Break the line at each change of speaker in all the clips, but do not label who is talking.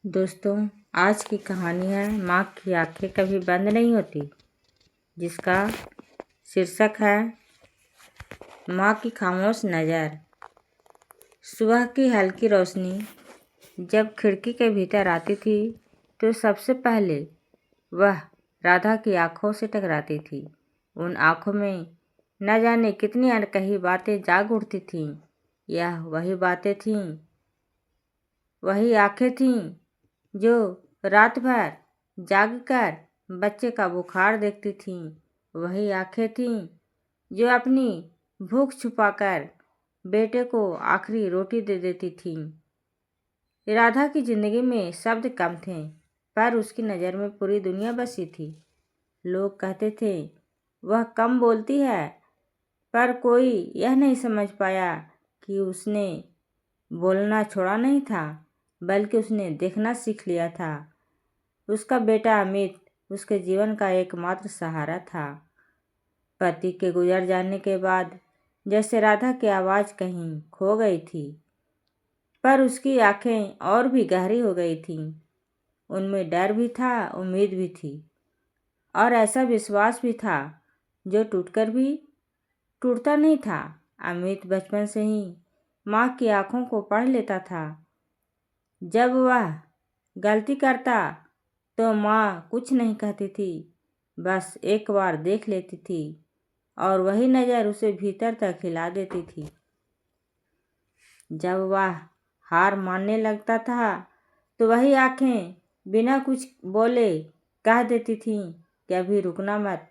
दोस्तों, आज की कहानी है माँ की आंखें कभी बंद नहीं होती, जिसका शीर्षक है माँ की खामोश नज़र। सुबह की हल्की रोशनी जब खिड़की के भीतर आती थी तो सबसे पहले वह राधा की आंखों से टकराती थी। उन आंखों में न जाने कितनी अनकही बातें जाग उठती थीं। यह वही बातें थीं, वही आंखें थीं जो रात भर जागकर बच्चे का बुखार देखती थीं। वही आंखें थीं जो अपनी भूख छुपाकर बेटे को आखिरी रोटी दे देती थीं। राधा की जिंदगी में शब्द कम थे, पर उसकी नज़र में पूरी दुनिया बसी थी। लोग कहते थे वह कम बोलती है, पर कोई यह नहीं समझ पाया कि उसने बोलना छोड़ा नहीं था, बल्कि उसने देखना सीख लिया था। उसका बेटा अमित उसके जीवन का एकमात्र सहारा था। पति के गुजर जाने के बाद जैसे राधा की आवाज़ कहीं खो गई थी, पर उसकी आंखें और भी गहरी हो गई थीं। उनमें डर भी था, उम्मीद भी थी, और ऐसा विश्वास भी था जो टूटकर भी टूटता नहीं था। अमित बचपन से ही माँ की आंखों को पढ़ लेता था। जब वह गलती करता तो माँ कुछ नहीं कहती थी, बस एक बार देख लेती थी और वही नज़र उसे भीतर तक हिला देती थी। जब वह हार मानने लगता था तो वही आंखें बिना कुछ बोले कह देती थीं कि अभी रुकना मत।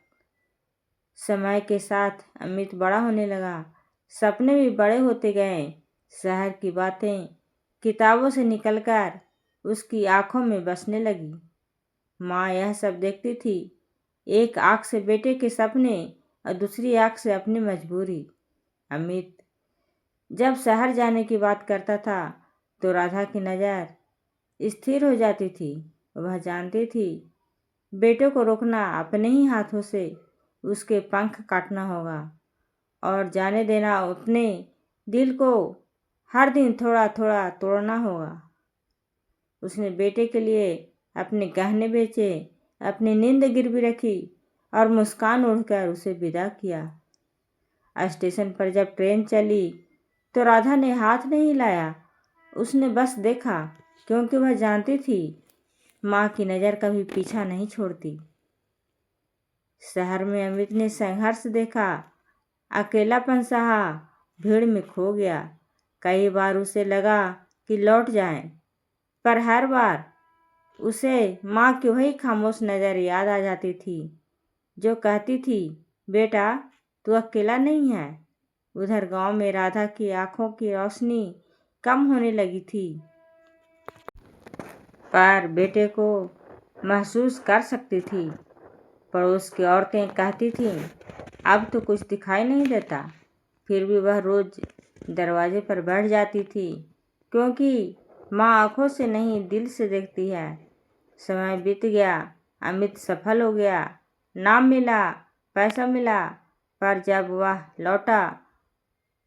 समय के साथ अमित बड़ा होने लगा, सपने भी बड़े होते गए। शहर की बातें किताबों से निकलकर उसकी आंखों में बसने लगी। माँ यह सब देखती थी, एक आँख से बेटे के सपने और दूसरी आँख से अपनी मजबूरी। अमित जब शहर जाने की बात करता था तो राधा की नज़र स्थिर हो जाती थी। वह जानती थी बेटे को रोकना अपने ही हाथों से उसके पंख काटना होगा और जाने देना अपने दिल को हर दिन थोड़ा थोड़ा तोड़ना होगा। उसने बेटे के लिए अपने गहने बेचे, अपनी नींद गिरवी रखी और मुस्कान ओढ़कर उसे विदा किया। स्टेशन पर जब ट्रेन चली तो राधा ने हाथ नहीं हिलाया, उसने बस देखा, क्योंकि वह जानती थी माँ की नज़र कभी पीछा नहीं छोड़ती। शहर में अमित ने संघर्ष देखा, अकेलापन सहा, भीड़ में खो गया। कई बार उसे लगा कि लौट जाए, पर हर बार उसे माँ की वही खामोश नज़र याद आ जाती थी जो कहती थी, बेटा तू अकेला नहीं है। उधर गांव में राधा की आंखों की रोशनी कम होने लगी थी, पर बेटे को महसूस कर सकती थी। पड़ोस की औरतें कहती थीं अब तो कुछ दिखाई नहीं देता, फिर भी वह रोज़ दरवाजे पर बैठ जाती थी, क्योंकि माँ आँखों से नहीं दिल से देखती है। समय बीत गया, अमित सफल हो गया, नाम मिला, पैसा मिला, पर जब वह लौटा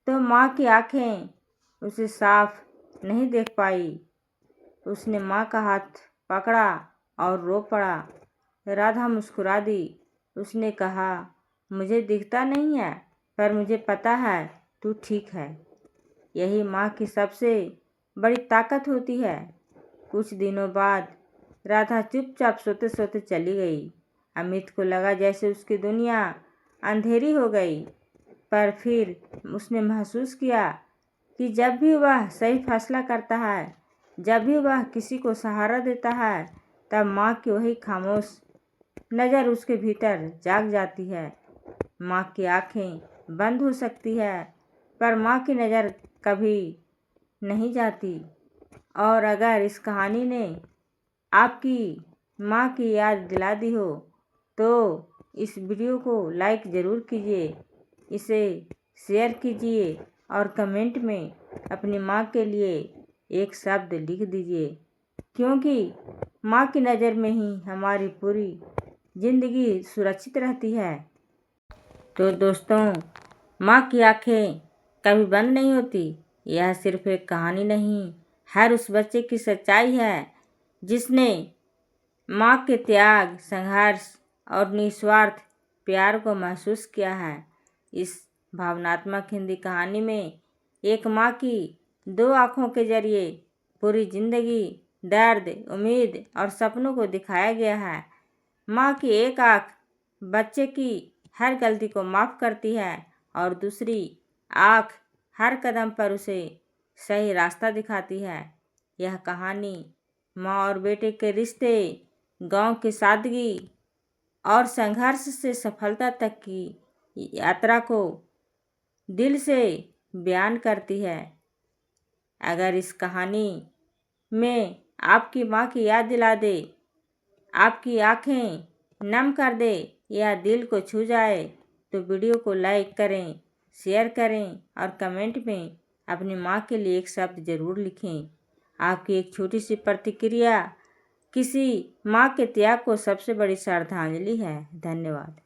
तो माँ की आंखें उसे साफ नहीं देख पाई। उसने माँ का हाथ पकड़ा और रो पड़ा। राधा मुस्कुरा दी। उसने कहा, मुझे दिखता नहीं है, पर मुझे पता है तू ठीक है। यही माँ की सबसे बड़ी ताकत होती है। कुछ दिनों बाद राधा चुपचाप सोते सोते चली गई। अमित को लगा जैसे उसकी दुनिया अंधेरी हो गई, पर फिर उसने महसूस किया कि जब भी वह सही फैसला करता है, जब भी वह किसी को सहारा देता है, तब माँ की वही खामोश नज़र उसके भीतर जाग जाती है। माँ की आंखें बंद हो सकती है, पर माँ की नज़र कभी नहीं जाती। और अगर इस कहानी ने आपकी माँ की याद दिला दी हो तो इस वीडियो को लाइक ज़रूर कीजिए, इसे शेयर कीजिए और कमेंट में अपनी माँ के लिए एक शब्द लिख दीजिए, क्योंकि माँ की नज़र में ही हमारी पूरी ज़िंदगी सुरक्षित रहती है। तो दोस्तों, माँ की आंखें कभी बंद नहीं होती, यह सिर्फ एक कहानी नहीं, हर उस बच्चे की सच्चाई है जिसने माँ के त्याग, संघर्ष और निस्वार्थ प्यार को महसूस किया है। इस भावनात्मक हिंदी कहानी में एक माँ की दो आँखों के जरिए पूरी जिंदगी, दर्द, उम्मीद और सपनों को दिखाया गया है। माँ की एक आँख बच्चे की हर गलती को माफ़ करती है और दूसरी आँख हर कदम पर उसे सही रास्ता दिखाती है। यह कहानी माँ और बेटे के रिश्ते, गांव की सादगी और संघर्ष से सफलता तक की यात्रा को दिल से बयान करती है। अगर इस कहानी में आपकी माँ की याद दिला दे, आपकी आंखें नम कर दे या दिल को छू जाए तो वीडियो को लाइक करें, शेयर करें और कमेंट में अपनी माँ के लिए एक शब्द ज़रूर लिखें। आपकी एक छोटी सी प्रतिक्रिया किसी माँ के त्याग को सबसे बड़ी श्रद्धांजलि है। धन्यवाद।